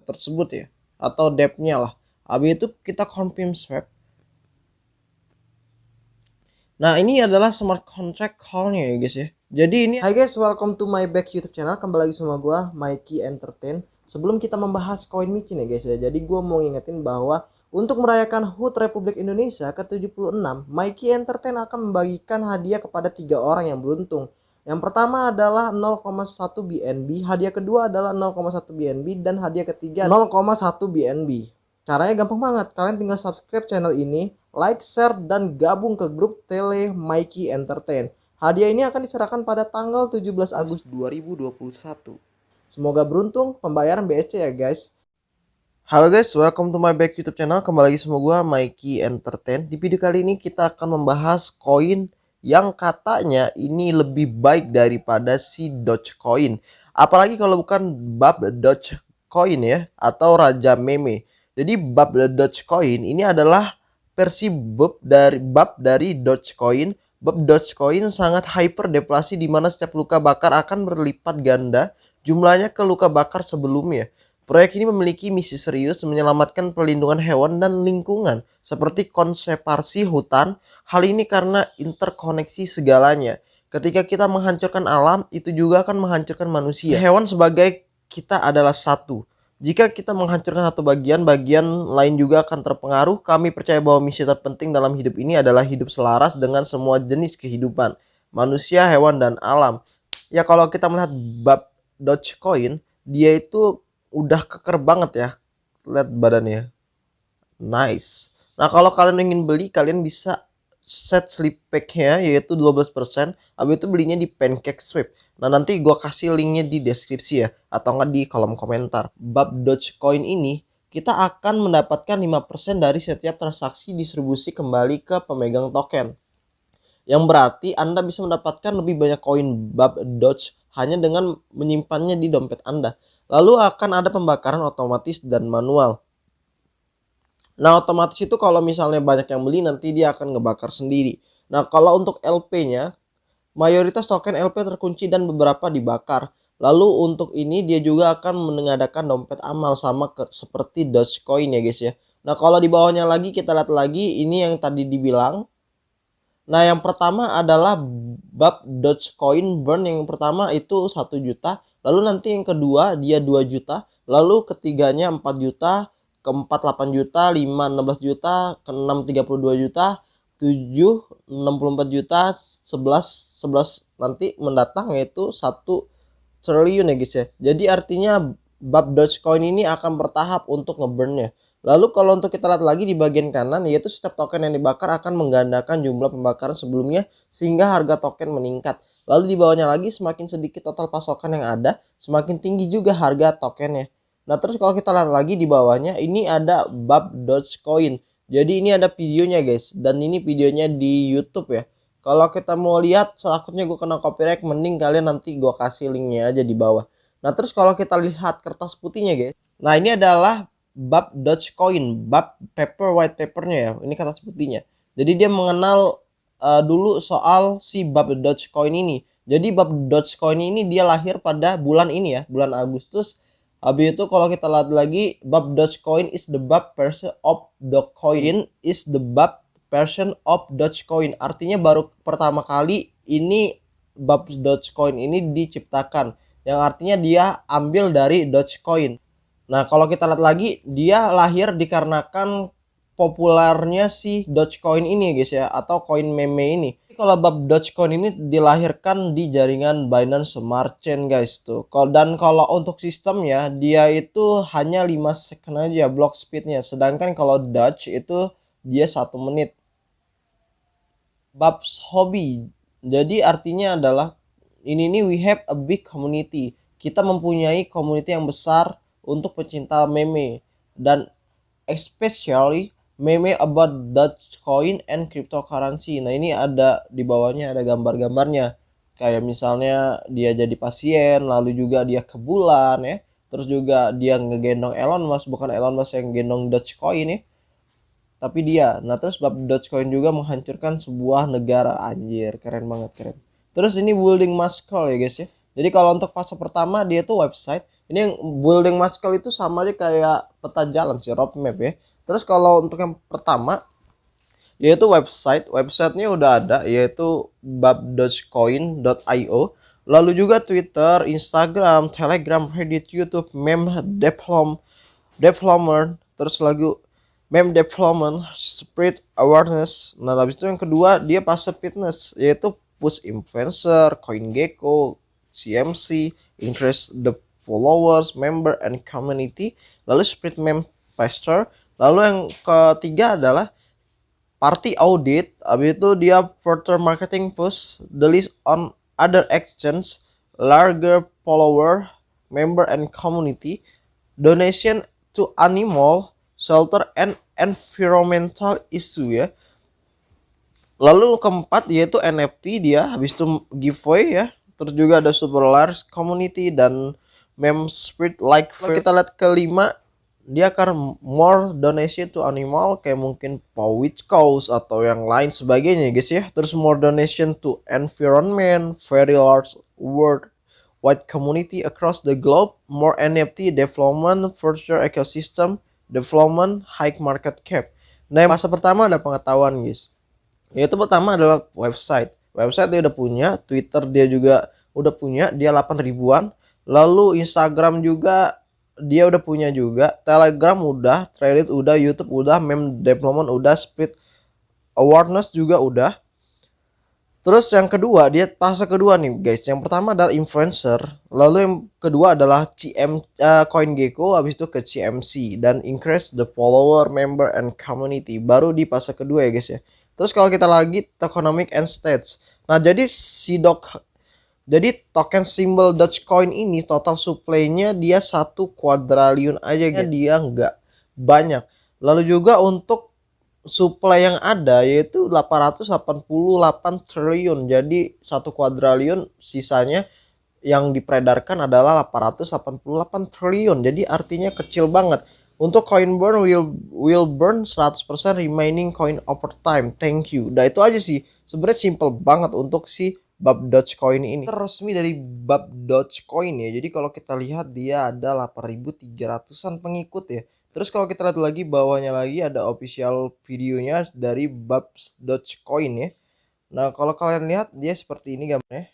tersebut ya, atau depth-nya lah. Habis itu kita confirm swap. Nah, ini adalah smart contract call-nya ya guys ya. Jadi ini, hai guys, welcome to my back YouTube channel. Kembali lagi sama gua Mikey Entertain. Sebelum kita membahas koin micin ya guys ya. Jadi gua mau ngingetin bahwa untuk merayakan HUT Republik Indonesia ke-76, Mikey Entertain akan membagikan hadiah kepada 3 orang yang beruntung. Yang pertama adalah 0,1 BNB, hadiah kedua adalah 0,1 BNB, dan hadiah ketiga 0,1 BNB. Caranya gampang banget, kalian tinggal subscribe channel ini, like, share, dan gabung ke grup Tele Mikey Entertain. Hadiah ini akan diserahkan pada tanggal 17 Agustus 2021. Semoga beruntung, pembayaran BEC ya guys. Halo guys, welcome to my back YouTube channel. Kembali lagi sama gua Mikey Entertain. Di video kali ini kita akan membahas koin yang katanya ini lebih baik daripada si Dogecoin. Apalagi kalau bukan bab Dogecoin ya, atau Raja Meme. Jadi bab Dogecoin ini adalah versi bab dari Dogecoin. Bab Dogecoin sangat hyper deflasi di mana setiap luka bakar akan berlipat ganda jumlahnya ke luka bakar sebelumnya. Proyek ini memiliki misi serius menyelamatkan perlindungan hewan dan lingkungan seperti konservasi hutan. Hal ini karena interkoneksi segalanya. Ketika kita menghancurkan alam, itu juga akan menghancurkan manusia. Hewan sebagai kita adalah satu. Jika kita menghancurkan satu bagian, bagian lain juga akan terpengaruh. Kami percaya bahwa misi terpenting dalam hidup ini adalah hidup selaras dengan semua jenis kehidupan, manusia, hewan, dan alam. Ya kalau kita melihat bab Dogecoin, dia itu udah keker banget ya. Lihat badannya. Nice. Nah kalau kalian ingin beli, kalian bisa set slip pack-nya yaitu 12%. Habis itu belinya di PancakeSwap. Nah nanti gua kasih linknya di deskripsi ya, atau enggak di kolom komentar. Bab Dogecoin ini kita akan mendapatkan 5% dari setiap transaksi distribusi kembali ke pemegang token. Yang berarti Anda bisa mendapatkan lebih banyak koin bab Doge hanya dengan menyimpannya di dompet Anda. Lalu akan ada pembakaran otomatis dan manual. Nah otomatis itu kalau misalnya banyak yang beli nanti dia akan ngebakar sendiri. Nah kalau untuk LP-nya, mayoritas token LP terkunci dan beberapa dibakar. Lalu untuk ini dia juga akan mengadakan dompet amal sama seperti Dogecoin ya guys ya. Nah kalau di bawahnya lagi kita lihat lagi ini yang tadi dibilang. Nah yang pertama adalah bab Dogecoin burn. Yang pertama itu 1 juta. Lalu nanti yang kedua dia 2 juta. Lalu ketiganya 4 juta. Keempat 8 juta. 5 16 juta. Keenam 32 juta. 7 64 juta. 11 nanti mendatang yaitu 1 triliun ya guys ya. Jadi artinya bab Dogecoin ini akan bertahap untuk ngeburnnya. Lalu kalau untuk kita lihat lagi di bagian kanan, yaitu setiap token yang dibakar akan menggandakan jumlah pembakaran sebelumnya sehingga harga token meningkat. Lalu di bawahnya lagi semakin sedikit total pasokan yang ada, semakin tinggi juga harga tokennya. Nah terus kalau kita lihat lagi di bawahnya, ini ada bab Dogecoin. Jadi ini ada videonya guys, dan ini videonya di YouTube ya. Kalau kita mau lihat, takutnya gue kena copyright, mending kalian nanti gue kasih linknya aja di bawah. Nah terus kalau kita lihat kertas putihnya guys, nah ini adalah bab Dogecoin, bab paper white papernya ya, ini kata sebutinya. Jadi dia mengenal dulu soal si bab Dogecoin ini. Jadi bab Dogecoin ini dia lahir pada bulan ini ya, bulan Agustus. Habis itu kalau kita lihat lagi, bab Dogecoin is the bab version of Dogecoin is the bab version of Dogecoin. Artinya baru pertama kali ini bab Dogecoin ini diciptakan, yang artinya dia ambil dari Dogecoin. Nah kalau kita lihat lagi, dia lahir dikarenakan populernya si Dogecoin ini guys ya, atau koin meme ini. Kalau bab Dogecoin ini dilahirkan di jaringan Binance Smart Chain guys tuh. Dan kalau untuk sistemnya dia itu hanya 5 second aja block speednya. Sedangkan kalau Doge itu dia 1 menit. Bab hobi, jadi artinya adalah ini nih, we have a big community. Kita mempunyai community yang besar untuk pecinta meme, dan especially meme about Dogecoin and cryptocurrency. Nah ini ada di bawahnya ada gambar-gambarnya, kayak misalnya dia jadi pasien, lalu juga dia ke bulan ya, terus juga dia ngegendong Elon Musk, bukan Elon Musk yang gendong Dogecoin ya, tapi dia. Nah terus bab Dogecoin juga menghancurkan sebuah negara. Anjir, keren banget, keren. Terus ini building muscle ya guys ya. Jadi kalau untuk fase pertama dia tuh website, Ini yang building muscle itu sama aja kayak peta jalan sih, roadmap ya. Terus kalau untuk yang pertama yaitu websitenya udah ada, yaitu bab.coin.io. Lalu juga Twitter, Instagram, Telegram, Reddit, YouTube, meme development, terus lagu meme development, spread awareness. Nah, habis itu yang kedua dia fase fitness, yaitu push influencer, CoinGecko, CMC, increase the followers, member and community. Lalu spread meme faster. Lalu yang ketiga adalah party audit. Habis itu dia further marketing push, the list on other exchange, larger follower, member and community, donation to animal shelter and environmental issue ya. Lalu keempat yaitu NFT, dia habis itu giveaway ya. Terus juga ada super large community dan meme spread like. Kalau kita lihat kelima, dia akan more donation to animal, kayak mungkin which cause atau yang lain sebagainya guys ya. Terus more donation to environment, very large world wide community across the globe, more NFT development, further ecosystem development, high market cap. Nah, yang fase pertama ada pengetahuan guys. Yaitu pertama adalah website dia udah punya, Twitter dia juga udah punya, dia 8 ribuan. Lalu Instagram juga dia udah punya juga, Telegram udah, Reddit udah, YouTube udah, meme development udah, spread awareness juga udah. Terus yang kedua, dia fase kedua nih guys. Yang pertama adalah influencer, lalu yang kedua adalah CoinGecko, habis itu ke CMC dan increase the follower, member and community. Baru di fase kedua ya guys ya. Terus kalau kita lagi tokenomic and stats. Nah, jadi token simbol Dogecoin ini total supply-nya dia 1 kuadriliun aja gitu. Dia nggak banyak. Lalu juga untuk supply yang ada yaitu 888 triliun. Jadi 1 kuadriliun, sisanya yang diperedarkan adalah 888 triliun. Jadi artinya kecil banget. Untuk coin burn will burn 100% remaining coin over time. Thank you. Nah, itu aja sih. Sebenarnya simple banget untuk si Bab Dogecoin ini. Resmi dari Bab Dogecoin ya. Jadi kalau kita lihat dia ada 8.300-an pengikut ya. Terus kalau kita lihat lagi bawahnya lagi ada official videonya dari Bab Dogecoin ya. Nah, kalau kalian lihat dia seperti ini gambarnya.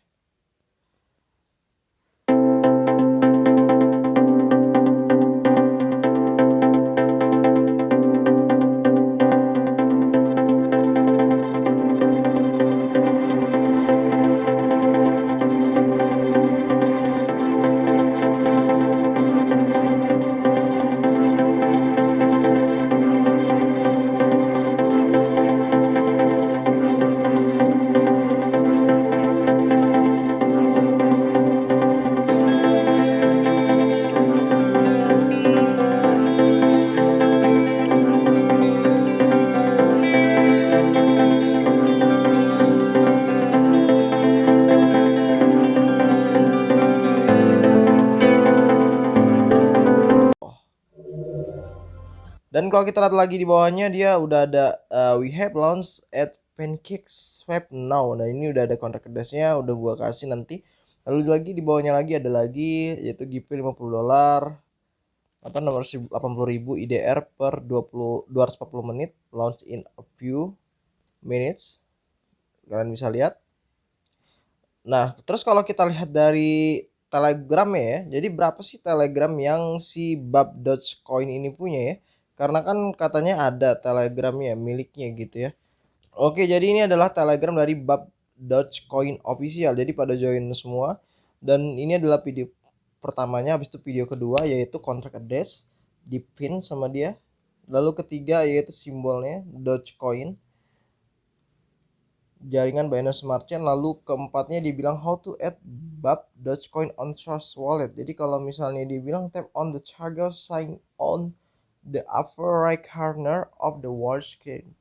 Dan kalau kita lihat lagi di bawahnya dia udah ada we have launched at PancakeSwap now. Nah, ini udah ada kontrak kedasnya, udah gua kasih nanti. Lalu lagi di bawahnya lagi ada lagi yaitu giveaway $50 atau nomor 80.000 IDR per 240 menit, launch in a few minutes. Kalian bisa lihat. Nah, terus kalau kita lihat dari Telegram ya, jadi berapa sih Telegram yang si Bab Dogecoin ini punya ya? Karena kan katanya ada Telegramnya miliknya gitu ya. Oke, jadi ini adalah Telegram dari Bab Dogecoin official. Jadi pada join semua. Dan ini adalah video pertamanya, habis itu video kedua yaitu contract address di pin sama dia. Lalu ketiga yaitu simbolnya Dogecoin, jaringan Binance Smart Chain. Lalu keempatnya dibilang how to add Bab Dogecoin on Trust Wallet. Jadi kalau misalnya dibilang tap on the charger sign on the upper right corner of the wallet screen,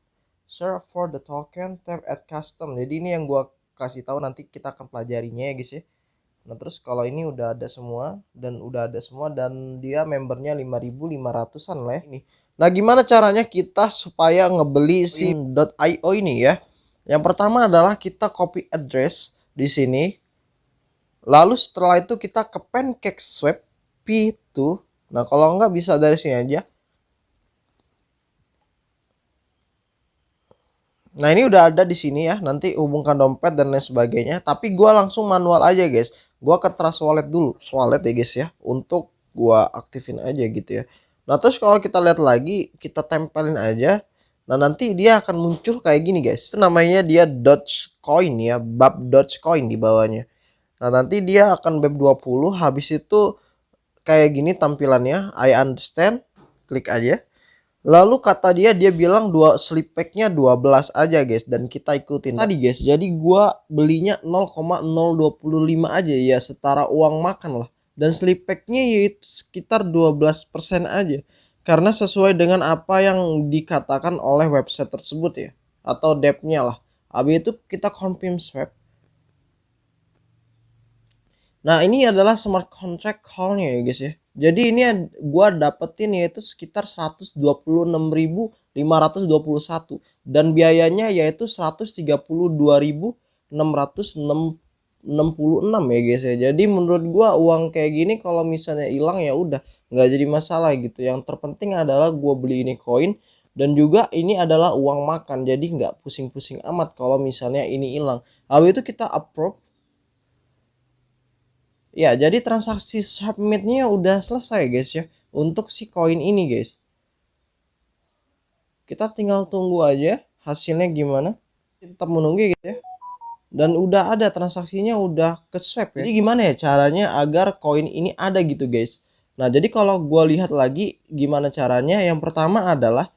search for the token, tap add custom. Jadi ini yang gua kasih tahu, nanti kita akan pelajarinya ya guys ya. Nah, terus kalau ini udah ada semua dan dia membernya 5.500-an lah ya ini. Nah, gimana caranya kita supaya ngebeli si .io ini ya? Yang pertama adalah kita copy address di sini. Lalu setelah itu kita ke PancakeSwap. P2. Nah, kalau enggak bisa dari sini aja. Nah, ini udah ada di sini ya. Nanti hubungkan dompet dan lain sebagainya. Tapi gua langsung manual aja, guys. Gua ke Trust Wallet dulu. Wallet ya, guys ya. Untuk gua aktifin aja gitu ya. Nah, terus kalau kita lihat lagi, kita tempelin aja. Nah, nanti dia akan muncul kayak gini, guys. Itu namanya dia Dogecoin ya, BAP Dogecoin di bawahnya. Nah, nanti dia akan BEP20. Habis itu kayak gini tampilannya. I understand. Klik aja. Lalu kata dia bilang slip packnya 12 aja, guys, dan kita ikutin tadi, guys. Jadi gua belinya 0,025 aja ya, setara uang makan lah. Dan slip packnya yaitu sekitar 12% aja. Karena sesuai dengan apa yang dikatakan oleh website tersebut ya, atau depth-nya lah. Habis itu kita confirm swap. Nah, ini adalah smart contract call-nya ya, guys ya. Jadi ini gua dapetin yaitu sekitar 126.521 dan biayanya yaitu 132.666 ya, guys ya. Jadi menurut gua uang kayak gini kalau misalnya hilang ya udah nggak jadi masalah gitu. Yang terpenting adalah gua beli ini koin dan juga ini adalah uang makan. Jadi nggak pusing-pusing amat kalau misalnya ini hilang. Habis itu kita approve. Ya, jadi transaksi submitnya udah selesai, guys ya. Untuk si koin ini, guys. Kita tinggal tunggu aja hasilnya gimana. Kita tetap menunggu, guys ya. Dan udah ada transaksinya, udah ke swap ya. Jadi gimana ya caranya agar koin ini ada gitu, guys. Nah, jadi kalau gue lihat lagi gimana caranya. Yang pertama adalah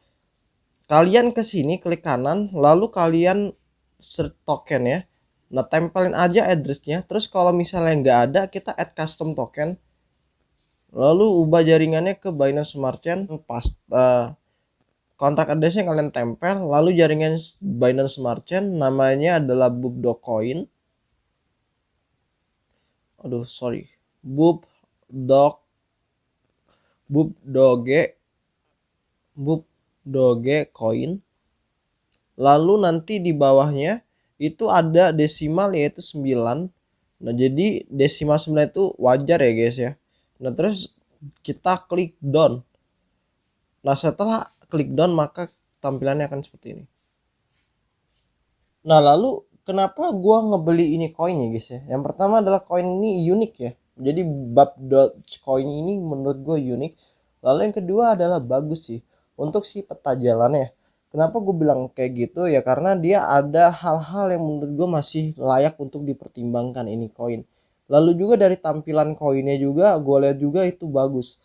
kalian ke sini klik kanan, lalu kalian search token ya. Nah, tempelin aja addressnya. Terus kalau misalnya nggak ada, kita add custom token. Lalu ubah jaringannya ke Binance Smart Chain, pas kontrak addressnya kalian tempel, lalu jaringan Binance Smart Chain namanya adalah Bub.coin. Aduh, sorry. Bub.doge coin. Lalu nanti di bawahnya itu ada desimal yaitu 9. Nah, jadi desimal 9 itu wajar ya, guys ya. Nah, terus kita klik down. Nah, setelah klik down maka tampilannya akan seperti ini. Nah, lalu kenapa gua ngebeli ini koin ya, guys ya? Yang pertama adalah koin ini unik ya. Jadi BAP.coin ini menurut gua unik. Lalu yang kedua adalah bagus sih untuk si peta jalannya. Kenapa gue bilang kayak gitu ya, karena dia ada hal-hal yang menurut gue masih layak untuk dipertimbangkan ini koin. Lalu juga dari tampilan koinnya juga gue lihat juga itu bagus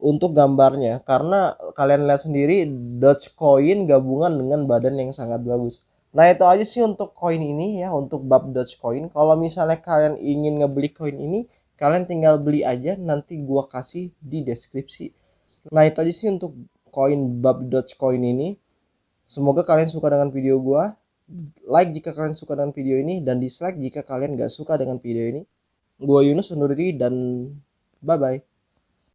untuk gambarnya, karena kalian lihat sendiri Dogecoin gabungan dengan badan yang sangat bagus. Nah, itu aja sih untuk koin ini ya, untuk bab Dogecoin. Kalau misalnya kalian ingin ngebeli koin ini, kalian tinggal beli aja, nanti gua kasih di deskripsi. Nah, itu aja sih untuk koin bab Dogecoin ini. Semoga kalian suka dengan video gua. Like jika kalian suka dengan video ini, dan dislike jika kalian gak suka dengan video ini. Gua Yunus undur diri dan bye bye.